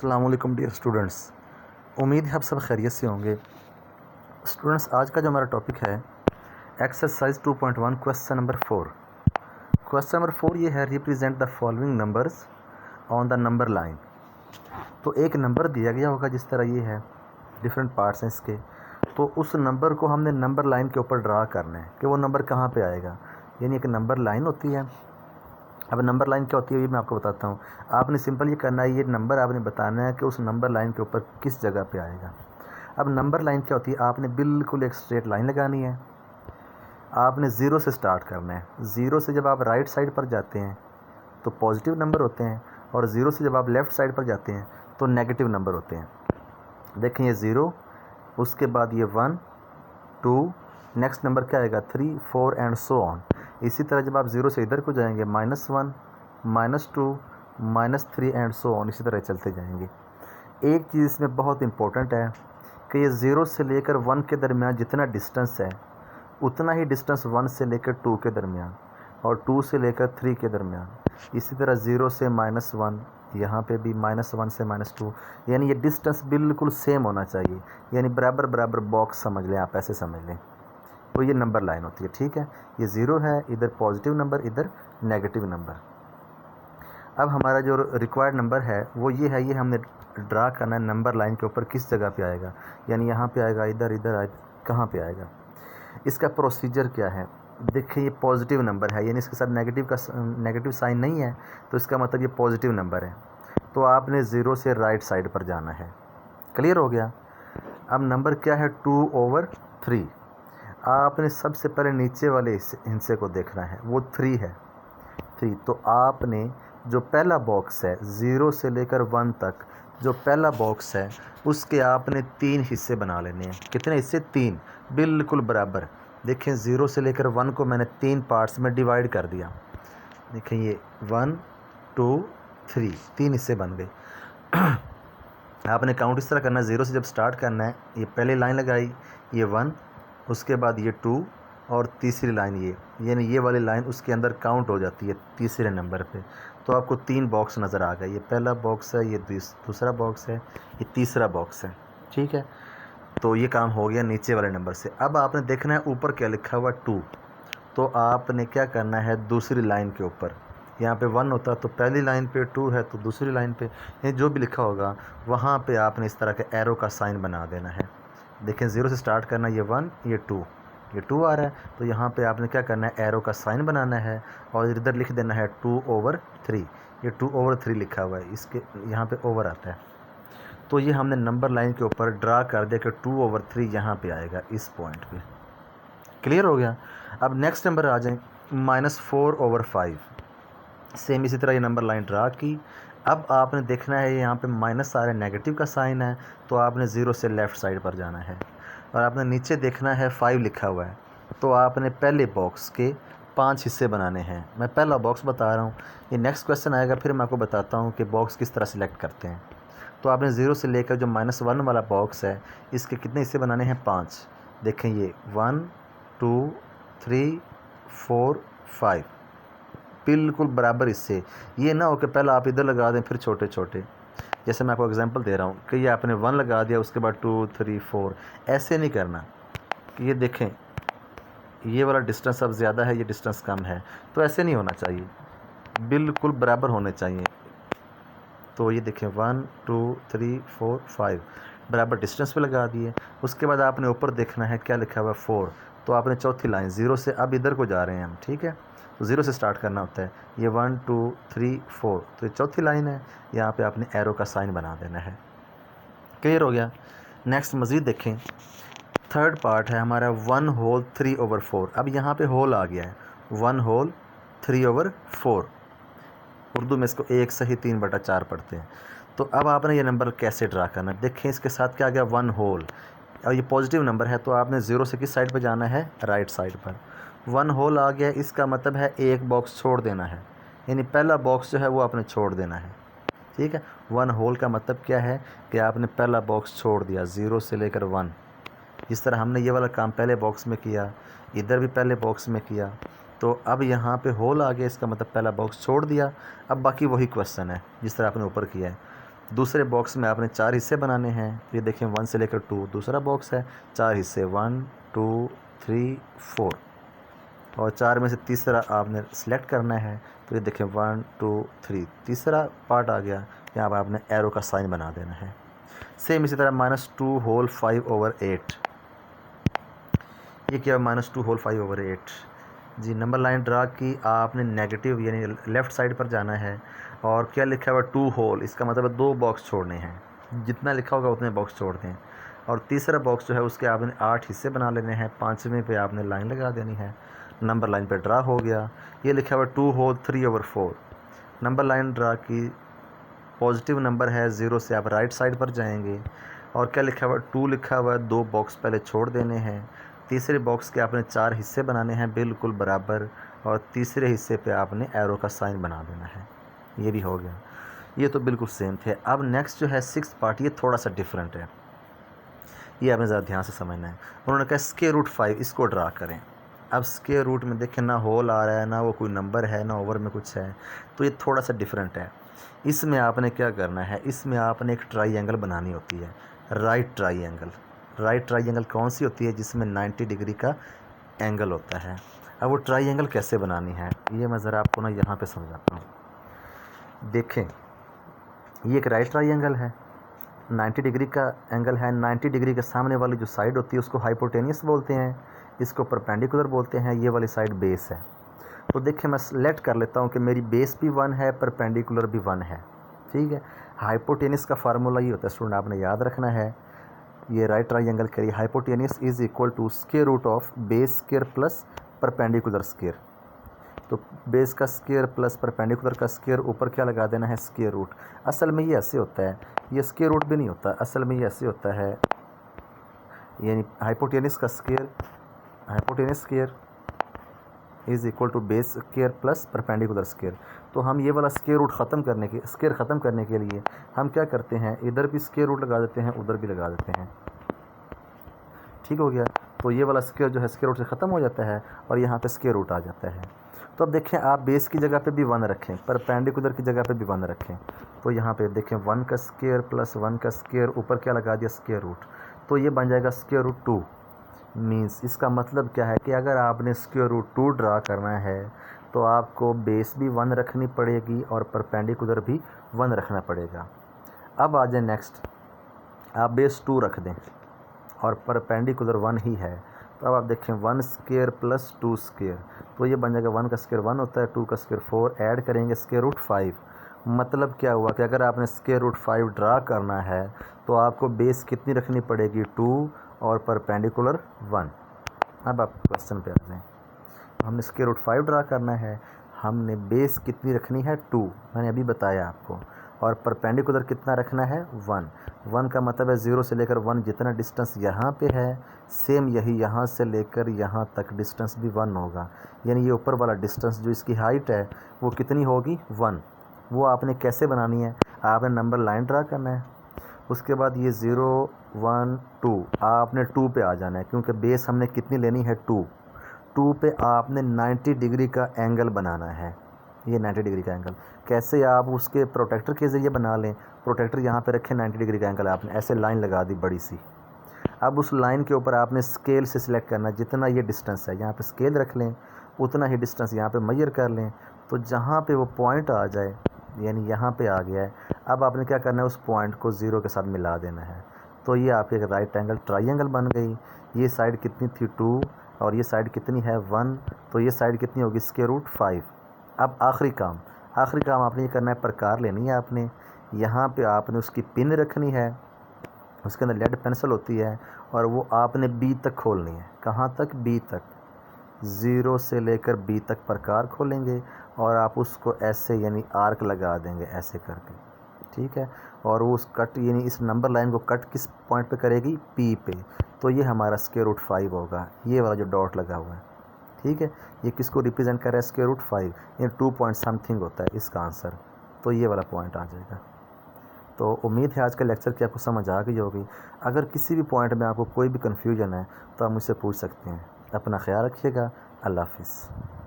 अस्सलाम वालेकुम dear students, उम्मीद है आप सब खैरियत से होंगे। स्टूडेंट्स, आज का जो हमारा टॉपिक है exercise 2.1 question number 4। Question number 4 ये है, represent the following numbers on the number line. तो एक नंबर दिया गया होगा, जिस तरह ये है, डिफरेंट पार्ट्स हैं इसके, तो उस नंबर को हमने नंबर लाइन के ऊपर ड्रा करना है कि वो नंबर कहाँ पे आएगा। यानी एक नंबर लाइन होती है। अब नंबर लाइन क्या होती है ये मैं आपको बताता हूँ। आपने सिंपल ये करना है, ये नंबर आपने बताना है कि उस नंबर लाइन के ऊपर किस जगह पे आएगा। अब नंबर लाइन क्या होती है, आपने बिल्कुल एक स्ट्रेट लाइन लगानी है। आपने ज़ीरो से स्टार्ट करना है। ज़ीरो से जब आप राइट साइड पर जाते हैं तो पॉजिटिव नंबर होते हैं, और ज़ीरो से जब आप लेफ़्ट साइड पर जाते हैं तो नेगेटिव नंबर होते हैं। देखें, ये ज़ीरो, उसके बाद ये 1 2, नेक्स्ट नंबर क्या आएगा 3 4 एंड सो ऑन। इसी तरह जब आप ज़ीरो से इधर को जाएंगे -1 -2 -3 एंड सो ऑन, इसी तरह चलते जाएंगे। एक चीज़ इसमें बहुत इंपॉर्टेंट है कि ये ज़ीरो से लेकर 1 के दरमियान जितना डिस्टेंस है उतना ही डिस्टेंस 1 से लेकर 2 के दरमियान और 2 से लेकर 3 के दरमियान। इसी तरह ज़ीरो से -1, यहाँ पे भी -1 से -2, यानी ये डिस्टेंस बिल्कुल सेम होना चाहिए, यानी बराबर बराबर बॉक्स समझ लें, आप ऐसे समझ लें। तो ये नंबर लाइन होती है, ठीक है। ये ज़ीरो है, इधर पॉजिटिव नंबर, इधर नेगेटिव नंबर। अब हमारा जो रिक्वायर्ड नंबर है वो ये है, ये हमने ड्रा करना है नंबर लाइन के ऊपर किस जगह पे आएगा। यानी यहाँ पे आएगा, इधर इधर आए, कहाँ पे आएगा। इसका प्रोसीजर क्या है, देखिए ये पॉजिटिव नंबर है, यानी इसके साथ नेगेटिव साइन नहीं है, तो इसका मतलब ये पॉजिटिव नंबर है। तो आपने ज़ीरो से राइट साइड पर जाना है। क्लियर हो गया। अब नंबर क्या है 2/3। आपने सबसे पहले नीचे वाले हिस्से को देखना है, वो 3 है। 3, तो आपने जो पहला बॉक्स है 0 से लेकर 1 तक, जो पहला बॉक्स है उसके आपने 3 हिस्से बना लेने हैं। कितने हिस्से? 3, बिल्कुल बराबर। देखें, 0 से लेकर 1 को मैंने 3 पार्ट्स में डिवाइड कर दिया। देखें, ये 1 2 3, 3 हिस्से बन गए। आपने काउंट इस तरह करना है, 0 से जब स्टार्ट करना है, ये पहली लाइन लगाई, ये 1, उसके बाद ये 2 और तीसरी लाइन ये, यानी ये वाली लाइन उसके अंदर काउंट हो जाती है तीसरे नंबर पे। तो आपको 3 बॉक्स नज़र आ गए, ये पहला बॉक्स है, ये दूसरा बॉक्स है, ये तीसरा बॉक्स है, ठीक है। तो ये काम हो गया नीचे वाले नंबर से। अब आपने देखना है ऊपर क्या लिखा हुआ 2, तो आपने क्या करना है दूसरी लाइन के ऊपर, यहाँ पे 1 होता तो पहली लाइन पे, 2 है तो दूसरी लाइन पे, ये जो भी लिखा होगा वहाँ पे आपने इस तरह के एरो का साइन बना देना है। देखें, 0 से स्टार्ट करना, ये 1 ये 2, ये 2 आ रहा है, तो यहाँ पे आपने क्या करना है एरो का साइन बनाना है और इधर लिख देना है 2/3। ये 2/3 लिखा हुआ है, इसके यहाँ पे ओवर आता है। तो ये हमने नंबर लाइन के ऊपर ड्रा कर दिया कि 2/3 यहाँ पे आएगा, इस पॉइंट पे। क्लियर हो गया। अब नेक्स्ट नंबर आ जाए -4/5। सेम इसी तरह ये नंबर लाइन ड्रा की। अब आपने देखना है यहाँ पे माइनस आ रहा है, नेगेटिव का साइन है, तो आपने 0 से लेफ़्ट साइड पर जाना है और आपने नीचे देखना है 5 लिखा हुआ है, तो आपने पहले बॉक्स के 5 हिस्से बनाने हैं। मैं पहला बॉक्स बता रहा हूँ, ये नेक्स्ट क्वेश्चन आएगा फिर मैं आपको बताता हूँ कि बॉक्स किस तरह सिलेक्ट करते हैं। तो आपने 0 से लेकर जो -1 वाला बॉक्स है इसके कितने हिस्से बनाने हैं? 5। देखें, ये 1 2 3 4 5, बिल्कुल बराबर हिस्से। ये ना हो कि पहले आप इधर लगा दें फिर छोटे छोटे, जैसे मैं आपको एग्जांपल दे रहा हूँ कि ये आपने 1 लगा दिया, उसके बाद 2 3 4, ऐसे नहीं करना कि ये देखें ये वाला डिस्टेंस अब ज़्यादा है, ये डिस्टेंस कम है, तो ऐसे नहीं होना चाहिए, बिल्कुल बराबर होने चाहिए। तो ये देखें 1 2 3 4 5 बराबर डिस्टेंस पे लगा दिए। उसके बाद आपने ऊपर देखना है क्या लिखा हुआ है 4, तो आपने चौथी लाइन 0 से अब इधर को जा रहे हैं हम, ठीक है, तो 0 से स्टार्ट करना होता है। ये 1 2 3 4, तो ये चौथी लाइन है, यहाँ पे आपने एरो का साइन बना देना है। क्लियर हो गया। नेक्स्ट मज़ीद देखें, थर्ड पार्ट है हमारा 1/3/4। अब यहाँ पे होल आ गया है, 1/3/4। उर्दू में इसको 1/3/4 पढ़ते हैं। तो अब आपने ये नंबर कैसे ड्रा करना है, देखें इसके साथ क्या आ गया 1 होल, और ये पॉजिटिव नंबर है, तो आपने 0 से किस साइड पर जाना है? राइट साइड पर। 1 होल आ गया, इसका मतलब है एक बॉक्स छोड़ देना है, यानी पहला बॉक्स जो है वो आपने छोड़ देना है, ठीक है। 1 होल का मतलब क्या है कि आपने पहला बॉक्स छोड़ दिया 0 से लेकर 1। जिस तरह हमने ये वाला काम पहले बॉक्स में किया, इधर भी पहले बॉक्स में किया, तो अब यहाँ पे होल आ गया, इसका मतलब पहला बॉक्स छोड़ दिया। अब बाकी वही क्वेश्चन है जिस तरह आपने ऊपर किया है। दूसरे बॉक्स में आपने 4 हिस्से बनाने हैं। ये देखें 1 से लेकर 2 दूसरा बॉक्स है, 4 हिस्से 1 2 3 4 और 4 में से तीसरा आपने सेलेक्ट करना है। तो ये देखें 1 2 3 तीसरा पार्ट आ गया, यहाँ पर आपने एरो का साइन बना देना है। सेम इसी तरह -2 होल 5/8, ये क्या -2 होल 5/8 जी। नंबर लाइन ड्रा की, आपने नेगेटिव यानी लेफ़्ट साइड पर जाना है और क्या लिखा हुआ 2 होल, इसका मतलब है 2 बॉक्स छोड़ने हैं, जितना लिखा होगा उतने बॉक्स छोड़ दें। और तीसरा बॉक्स जो है उसके आपने 8 हिस्से बना लेने हैं, 5वें पे आपने लाइन लगा देनी है। नंबर लाइन पे ड्रा हो गया। ये लिखा हुआ 2 होल 3/4, नंबर लाइन ड्रा की, पॉजिटिव नंबर है 0 से आप राइट साइड पर जाएंगे और क्या लिखा हुआ 2 लिखा हुआ है, 2 बॉक्स पहले छोड़ देने हैं। तीसरे बॉक्स के आपने 4 हिस्से बनाने हैं बिल्कुल बराबर और तीसरे हिस्से पे आपने एरो का साइन बना देना है। ये भी हो गया। ये तो बिल्कुल सेम थे। अब नेक्स्ट जो है 6th पार्ट, ये थोड़ा सा डिफरेंट है, ये आपने ज़रा ध्यान से समझना है। उन्होंने कहा √5 इसको ड्रा करें। अब स्क्वायर रूट में देखें ना होल आ रहा है, ना वो कोई नंबर है, ना ओवर में कुछ है, तो ये थोड़ा सा डिफरेंट है। इसमें आपने क्या करना है, इसमें आपने एक ट्राइंगल बनानी होती है, राइट ट्राइंगल। राइट ट्राइंगल कौन सी होती है, जिसमें 90 डिग्री का एंगल होता है। अब वो ट्राइंगल कैसे बनानी है, ये मैं ज़रा आपको ना यहाँ पे समझाता हूँ। देखें, ये एक राइट ट्राइंगल है, 90 डिग्री का एंगल है। 90 डिग्री के सामने वाली जो साइड होती है उसको हाइपोटेनियस बोलते हैं, इसको परपेंडिकुलर बोलते हैं। ये वाली साइड बेस है। तो देखिए मैं सेलेक्ट कर लेता हूँ कि मेरी बेस भी 1 है, परपेंडिकुलर भी 1 है, ठीक है। हाइपोटेनियस का फार्मूला ये होता है स्टूडेंट, आपने याद रखना है। ये राइट ट्राइंगल के लिए hypotenuse is equal to square root of base square plus perpendicular square. तो बेस का स्क्वायर प्लस परपेंडिकुलर का स्क्वायर, ऊपर क्या लगा देना है, स्क्वायर रूट। असल में ये ऐसे होता है, ये स्क्वायर रूट भी नहीं होता, असल में ये ऐसे होता है, यानी हाइपोटेनियस का square, hypotenuse square is equal to base square plus perpendicular square. तो हम ये वाला स्क्वायर रूट ख़त्म करने के, स्क्वायर ख़त्म करने के लिए हम क्या करते हैं, इधर भी स्क्वायर रूट लगा देते हैं, उधर भी लगा देते हैं, ठीक हो गया। तो ये वाला स्क्वायर जो है स्क्वायर रूट से ख़त्म हो जाता है और यहाँ पे स्क्वायर रूट आ जाता है। तो अब देखें, आप बेस की जगह पे भी 1 रखें, परपेंडिकुलर की जगह पे भी 1 रखें। तो यहाँ पे देखें 1 का स्क्वायर प्लस 1 का स्क्वायर, ऊपर क्या लगा दिया, स्क्वायर रूट। तो ये बन जाएगा स्क्वायर रूट 2। मीन्स इसका मतलब क्या है कि अगर आपने स्क्वायर रूट 2 ड्रा करना है तो आपको बेस भी 1 रखनी पड़ेगी और परपेंडिकुलर भी 1 रखना पड़ेगा। अब आ जाए नेक्स्ट, आप बेस 2 रख दें और परपेंडिकुलर 1 ही है। तो अब आप देखें 1 स्क्वायर प्लस 2 स्क्वायर, तो ये बन जाएगा 1 का स्क्वायर 1 होता है, 2 का स्क्वायर 4, ऐड करेंगे स्क्वायर रूट 5। मतलब क्या हुआ कि अगर आपने स्क्वायर रूट 5 ड्रा करना है तो आपको बेस कितनी रखनी पड़ेगी, 2 और परपेंडिकुलर 1। अब आप क्वेश्चन पे आ जाएं, हमने स्क्वायर रूट 5 ड्रा करना है, हमने बेस कितनी रखनी है, 2, मैंने अभी बताया आपको, और परपेंडिकुलर कितना रखना है, 1। 1 का मतलब है 0 से लेकर 1 जितना डिस्टेंस यहाँ पे है, सेम यही यहाँ से लेकर यहाँ तक डिस्टेंस भी 1 होगा। यानी ये ऊपर वाला डिस्टेंस जो इसकी हाइट है वो कितनी होगी, 1। वो आपने कैसे बनानी है, आपने नंबर लाइन ड्रा करना है, उसके बाद ये 0 1 2 आपने 2 पे आ जाना है, क्योंकि बेस हमने कितनी लेनी है, 2 पे आपने 90 डिग्री का एंगल बनाना है। ये 90 डिग्री का एंगल कैसे, आप उसके प्रोटेक्टर के ज़रिए बना लें। प्रोटेक्टर यहाँ पे रखें, 90 डिग्री का एंगल आपने ऐसे लाइन लगा दी बड़ी सी। अब उस लाइन के ऊपर आपने स्केल से सिलेक्ट करना, जितना ये डिस्टेंस है यहाँ पे स्केल रख लें, उतना ही डिस्टेंस यहाँ पे मेजर कर लें। तो जहाँ पे वो पॉइंट आ जाए, यानी यहाँ पे आ गया है, अब आपने क्या करना है, उस पॉइंट को 0 के साथ मिला देना है। तो ये आपकी एक राइट एंगल ट्राइंगल बन गई। ये साइड कितनी थी, 2, और ये साइड कितनी है, 1। तो ये साइड कितनी होगी, स्क्वायर रूट 5। अब आखिरी काम आपने ये करना है, प्रकार लेनी है आपने। यहाँ पे आपने उसकी पिन रखनी है, उसके अंदर लेड पेंसिल होती है, और वो आपने बी तक खोलनी है। कहाँ तक, बी तक, 0 से लेकर बी तक प्रकार खोलेंगे और आप उसको ऐसे यानी आर्क लगा देंगे ऐसे करके, ठीक है। और वो उस कट यानी इस नंबर लाइन को कट किस पॉइंट पे करेगी, पी पे। तो ये हमारा स्क्वायर रूट 5 होगा, ये वाला जो डॉट लगा हुआ है, ठीक है। ये किसको रिप्रेजेंट कर रहा है, स्क्वायर रूट 5, ये 2 पॉइंट समथिंग होता है इसका आंसर। तो ये वाला पॉइंट आ जाएगा। तो उम्मीद है आज का लेक्चर की आपको समझ आ गई होगी। अगर किसी भी पॉइंट में आपको कोई भी कन्फ्यूजन है तो आप मुझसे पूछ सकते हैं। अपना ख्याल रखिएगा। अल्लाह हाफिज़।